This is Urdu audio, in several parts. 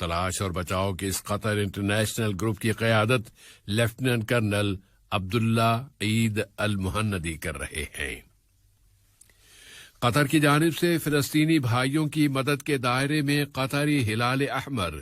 تلاش اور بچاؤ کے اس قطر انٹرنیشنل گروپ کی قیادت لیفٹیننٹ کرنل عبداللہ عید المہندی کر رہے ہیں۔ قطر کی جانب سے فلسطینی بھائیوں کی مدد کے دائرے میں قطری ہلال احمر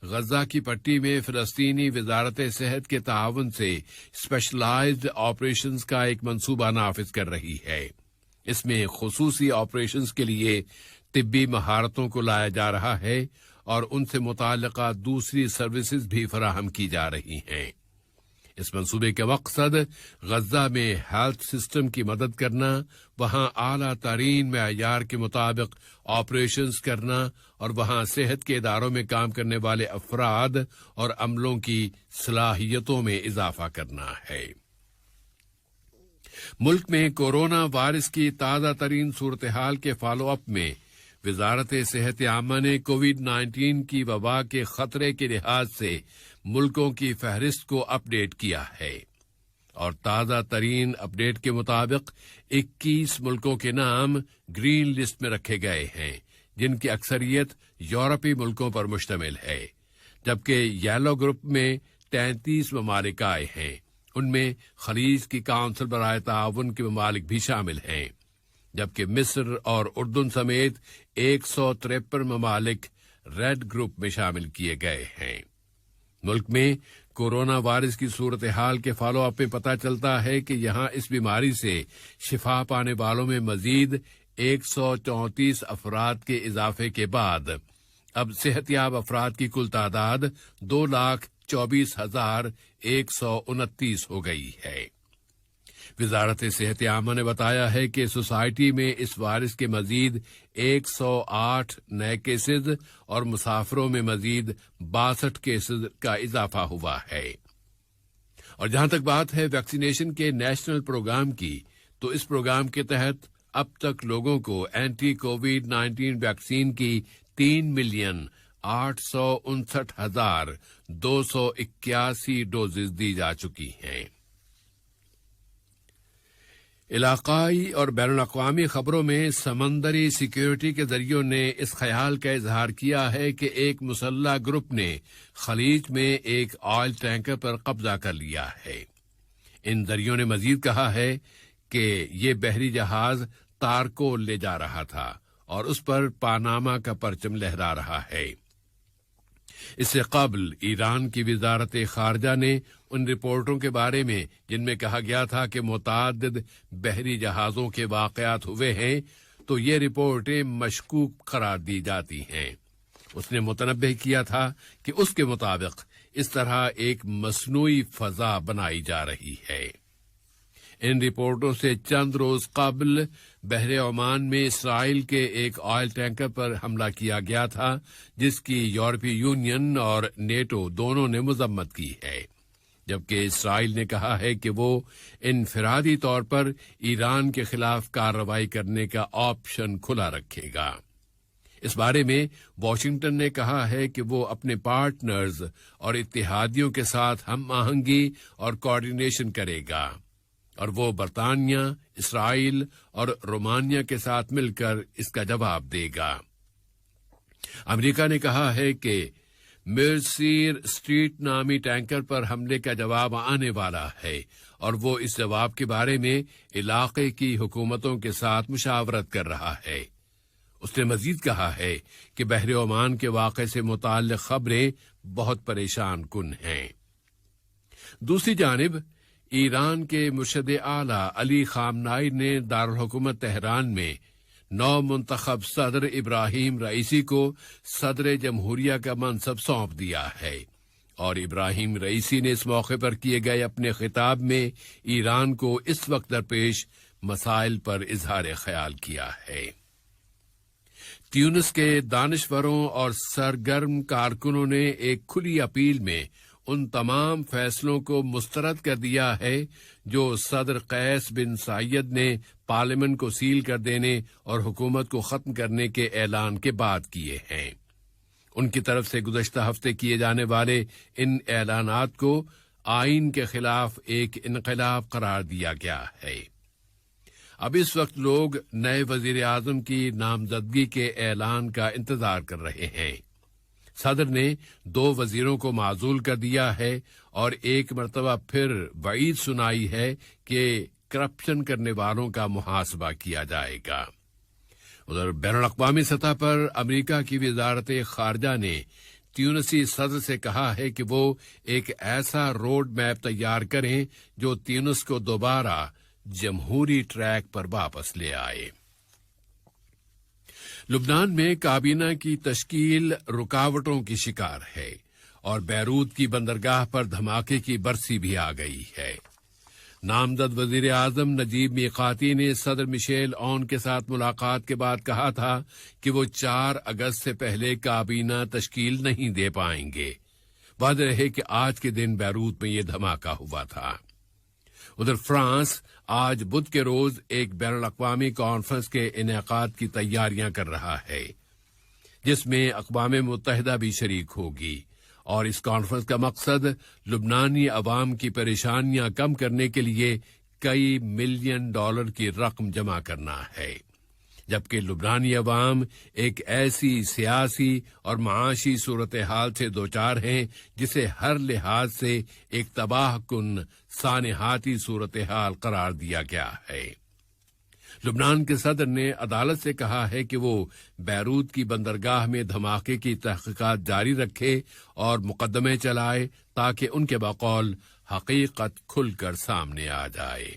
غزہ کی پٹی میں فلسطینی وزارت صحت کے تعاون سے اسپیشلائزڈ آپریشنز کا ایک منصوبہ نافذ کر رہی ہے۔ اس میں خصوصی آپریشنز کے لیے طبی مہارتوں کو لایا جا رہا ہے اور ان سے متعلقہ دوسری سروسز بھی فراہم کی جا رہی ہیں۔ اس منصوبے کا مقصد غزہ میں ہیلتھ سسٹم کی مدد کرنا، وہاں اعلیٰ ترین معیار کے مطابق آپریشنز کرنا اور وہاں صحت کے اداروں میں کام کرنے والے افراد اور عملوں کی صلاحیتوں میں اضافہ کرنا ہے۔ ملک میں کورونا وائرس کی تازہ ترین صورتحال کے فالو اپ میں وزارت صحت عامہ نے کووڈ-19 کی وبا کے خطرے کے لحاظ سے ملکوں کی فہرست کو اپ ڈیٹ کیا ہے، اور تازہ ترین اپ ڈیٹ کے مطابق 21 ملکوں کے نام گرین لسٹ میں رکھے گئے ہیں، جن کی اکثریت یورپی ملکوں پر مشتمل ہے، جبکہ یلو گروپ میں 33 ممالک آئے ہیں۔ ان میں خلیج کی کونسل برائے تعاون کے ممالک بھی شامل ہیں، جبکہ مصر اور اردن سمیت 153 ممالک ریڈ گروپ میں شامل کیے گئے ہیں۔ ملک میں کورونا وائرس کی صورتحال کے فالو اپ میں پتہ چلتا ہے کہ یہاں اس بیماری سے شفا پانے والوں میں مزید 134 افراد کے اضافے کے بعد اب صحت یاب افراد کی کل تعداد 2,24,129 ہو گئی ہے۔ وزارت صحت عامہ نے بتایا ہے کہ سوسائٹی میں اس وائرس کے مزید 108 نئے کیسز اور مسافروں میں مزید 62 کیسز کا اضافہ ہوا ہے۔ اور جہاں تک بات ہے ویکسینیشن کے نیشنل پروگرام کی، تو اس پروگرام کے تحت اب تک لوگوں کو اینٹی کووڈ-19 ویکسین کی 3,859,281 ڈوزز دی جا چکی ہیں۔ علاقائی اور بین الاقوامی خبروں میں سمندری سیکیورٹی کے ذریعوں نے اس خیال کا اظہار کیا ہے کہ ایک مسلح گروپ نے خلیج میں ایک آئل ٹینکر پر قبضہ کر لیا ہے۔ ان ذریعوں نے مزید کہا ہے کہ یہ بحری جہاز تارکول لے جا رہا تھا اور اس پر پاناما کا پرچم لہرا رہا ہے۔ اس سے قبل ایران کی وزارت خارجہ نے ان رپورٹوں کے بارے میں جن میں کہا گیا تھا کہ متعدد بحری جہازوں کے واقعات ہوئے ہیں، تو یہ رپورٹیں مشکوک قرار دی جاتی ہیں۔ اس نے متنبہ کیا تھا کہ اس کے مطابق اس طرح ایک مصنوعی فضا بنائی جا رہی ہے۔ ان رپورٹوں سے چند روز قبل بحر عمان میں اسرائیل کے ایک آئل ٹینکر پر حملہ کیا گیا تھا، جس کی یورپی یونین اور نیٹو دونوں نے مذمت کی ہے، جبکہ اسرائیل نے کہا ہے کہ وہ انفرادی طور پر ایران کے خلاف کارروائی کرنے کا آپشن کھلا رکھے گا۔ اس بارے میں واشنگٹن نے کہا ہے کہ وہ اپنے پارٹنرز اور اتحادیوں کے ساتھ ہم آہنگی اور کوارڈینیشن کرے گا، اور وہ برطانیہ، اسرائیل اور رومانیہ کے ساتھ مل کر اس کا جواب دے گا۔ امریکہ نے کہا ہے کہ مرسیر اسٹریٹ نامی ٹینکر پر حملے کا جواب آنے والا ہے، اور وہ اس جواب کے بارے میں علاقے کی حکومتوں کے ساتھ مشاورت کر رہا ہے۔ اس نے مزید کہا ہے کہ بحر عمان کے واقعے سے متعلق خبریں بہت پریشان کن ہیں۔ دوسری جانب ایران کے مرشد اعلیٰ علی خامنائی نے دارالحکومت تہران میں نو منتخب صدر ابراہیم رئیسی کو صدر جمہوریہ کا منصب سونپ دیا ہے، اور ابراہیم رئیسی نے اس موقع پر کیے گئے اپنے خطاب میں ایران کو اس وقت درپیش مسائل پر اظہار خیال کیا ہے۔ تیونس کے دانشوروں اور سرگرم کارکنوں نے ایک کھلی اپیل میں ان تمام فیصلوں کو مسترد کر دیا ہے جو صدر قیس بن سعید نے پارلیمنٹ کو سیل کر دینے اور حکومت کو ختم کرنے کے اعلان کے بعد کیے ہیں۔ ان کی طرف سے گزشتہ ہفتے کیے جانے والے ان اعلانات کو آئین کے خلاف ایک انقلاب قرار دیا گیا ہے۔ اب اس وقت لوگ نئے وزیر اعظم کی نامزدگی کے اعلان کا انتظار کر رہے ہیں۔ صدر نے 2 وزیروں کو معزول کر دیا ہے اور ایک مرتبہ پھر وعید سنائی ہے کہ کرپشن کرنے والوں کا محاسبہ کیا جائے گا۔ ادھر بین الاقوامی سطح پر امریکہ کی وزارت خارجہ نے تیونسی صدر سے کہا ہے کہ وہ ایک ایسا روڈ میپ تیار کریں جو تیونس کو دوبارہ جمہوری ٹریک پر واپس لے آئے۔ لبنان میں کابینہ کی تشکیل رکاوٹوں کی شکار ہے اور بیروت کی بندرگاہ پر دھماکے کی برسی بھی آ گئی ہے۔ نامزد وزیر اعظم نجیب میقاتی نے صدر میشیل عون کے ساتھ ملاقات کے بعد کہا تھا کہ وہ 4 اگست سے پہلے کابینہ تشکیل نہیں دے پائیں گے۔ واضح ہے کہ آج کے دن بیروت میں یہ دھماکہ ہوا تھا۔ ادھر فرانس آج بدھ کے روز ایک بین الاقوامی کانفرنس کے انعقاد کی تیاریاں کر رہا ہے، جس میں اقوام متحدہ بھی شریک ہوگی، اور اس کانفرنس کا مقصد لبنانی عوام کی پریشانیاں کم کرنے کے لیے کئی ملین ڈالر کی رقم جمع کرنا ہے، جبکہ لبنانی عوام ایک ایسی سیاسی اور معاشی صورتحال سے دوچار ہیں جسے ہر لحاظ سے ایک تباہ کن سانحاتی صورتحال قرار دیا گیا ہے۔ لبنان کے صدر نے عدالت سے کہا ہے کہ وہ بیروت کی بندرگاہ میں دھماکے کی تحقیقات جاری رکھے اور مقدمے چلائے تاکہ ان کے بقول حقیقت کھل کر سامنے آ جائے۔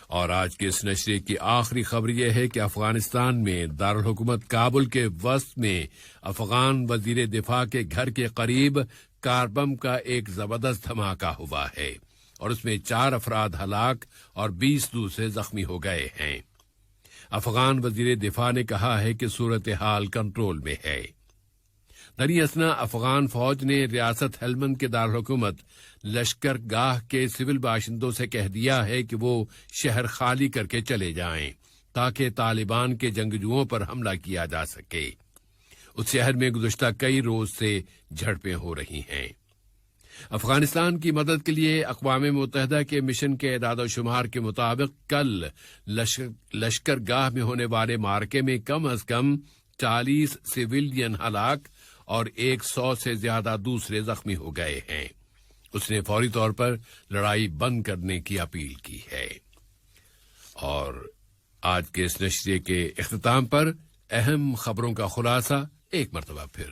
اور آج کے اس نشرے کی آخری خبر یہ ہے کہ افغانستان میں دارالحکومت کابل کے وسط میں افغان وزیر دفاع کے گھر کے قریب کار بم کا ایک زبردست دھماکہ ہوا ہے اور اس میں 4 افراد ہلاک اور 20 دوسرے زخمی ہو گئے ہیں۔ افغان وزیر دفاع نے کہا ہے کہ صورتحال کنٹرول میں ہے۔ دریں اثنا افغان فوج نے ریاست ہیلمند کے دارالحکومت لشکر گاہ کے سول باشندوں سے کہہ دیا ہے کہ وہ شہر خالی کر کے چلے جائیں تاکہ طالبان کے جنگجوؤں پر حملہ کیا جا سکے۔ اس شہر میں گزشتہ کئی روز سے جھڑپیں ہو رہی ہیں۔ افغانستان کی مدد کے لیے اقوام متحدہ کے مشن کے اعداد و شمار کے مطابق کل لشکر گاہ میں ہونے والے معرکے میں کم از کم 40 سویلین ہلاک اور 100 سے زیادہ دوسرے زخمی ہو گئے ہیں۔ اس نے فوری طور پر لڑائی بند کرنے کی اپیل کی ہے۔ اور آج کے اس نشریے کے اختتام پر اہم خبروں کا خلاصہ ایک مرتبہ پھر۔